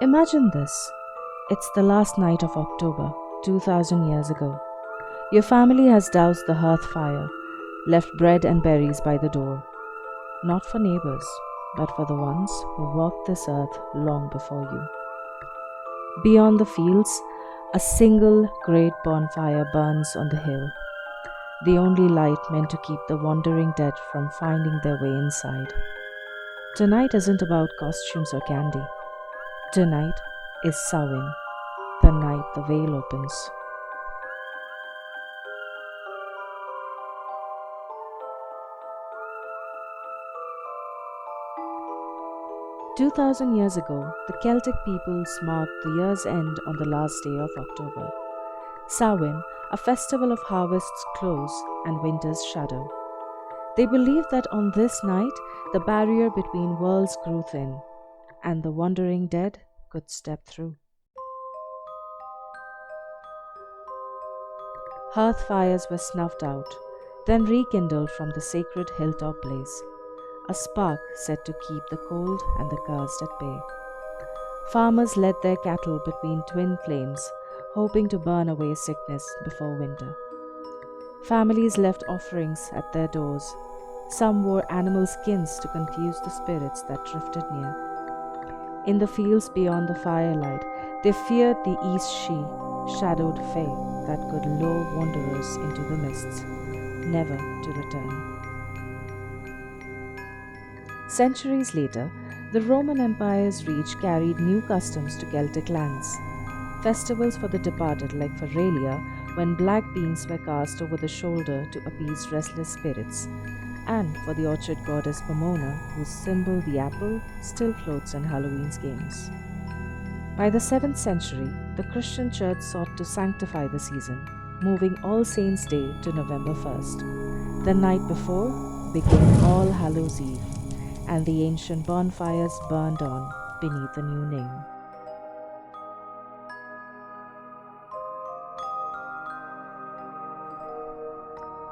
Imagine this. It's the last night of October, 2000 years ago. Your family has doused the hearth fire, left bread and berries by the door, not for neighbors, but for the ones who walked this earth long before you. Beyond the fields, a single great bonfire burns on the hill, the only light meant to keep the wandering dead from finding their way inside. Tonight isn't about costumes or candy. Tonight is Samhain, the night the veil opens. 2000 years ago, the Celtic peoples marked the year's end on the last day of October. Samhain, a festival of harvest's close and winter's shadow. They believed that on this night, the barrier between worlds grew thin, and the wandering dead could step through. Hearth fires were snuffed out, then rekindled from the sacred hilltop blaze, a spark set to keep the cold and the cursed at bay. Farmers led their cattle between twin flames, hoping to burn away sickness before winter. Families left offerings at their doors. Some wore animal skins to confuse the spirits that drifted near. In the fields beyond the firelight, they feared the East She, shadowed fae that could lure wanderers into the mists, never to return. Centuries later, the Roman Empire's reach carried new customs to Celtic lands. Festivals for the departed, like Feralia, when black beans were cast over the shoulder to appease restless spirits, and for the orchard goddess Pomona, whose symbol, the apple, still floats in Halloween's games. By the 7th century, the Christian Church sought to sanctify the season, moving All Saints' Day to November 1st. The night before became All Hallows' Eve, and the ancient bonfires burned on beneath a new name.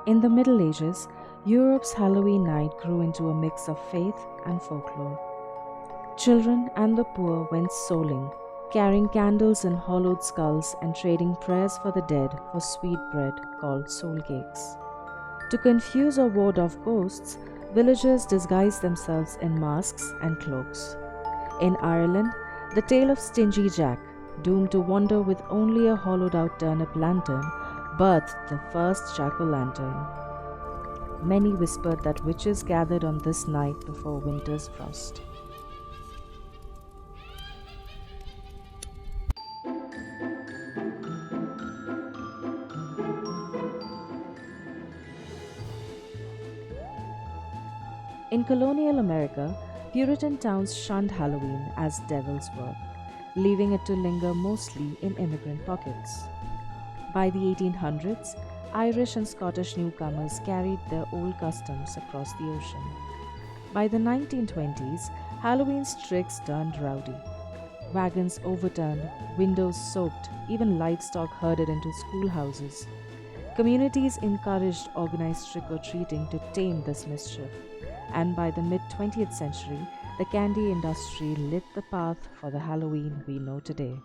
In the Middle Ages, Europe's Halloween night grew into a mix of faith and folklore. Children and the poor went souling, carrying candles in hollowed skulls and trading prayers for the dead for sweet bread called soul cakes. To confuse or ward off ghosts, villagers disguised themselves in masks and cloaks. In Ireland, the tale of Stingy Jack, doomed to wander with only a hollowed out turnip lantern, birthed the first jack-o'-lantern. Many whispered that witches gathered on this night before winter's frost. In colonial America, Puritan towns shunned Halloween as devil's work, leaving it to linger mostly in immigrant pockets. By the 1800s, Irish and Scottish newcomers carried their old customs across the ocean. By the 1920s, Halloween's tricks turned rowdy. Wagons overturned, windows soaked, even livestock herded into schoolhouses. Communities encouraged organized trick-or-treating to tame this mischief, and by the mid-20th century, the candy industry lit the path for the Halloween we know today.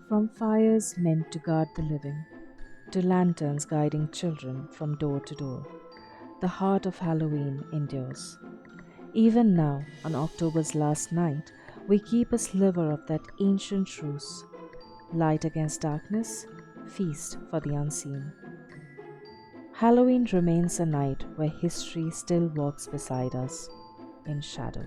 From fires meant to guard the living, to lanterns guiding children from door to door, the heart of Halloween endures. Even now, on October's last night, we keep a sliver of that ancient truce. Light against darkness, feast for the unseen. Halloween remains a night where history still walks beside us in shadow.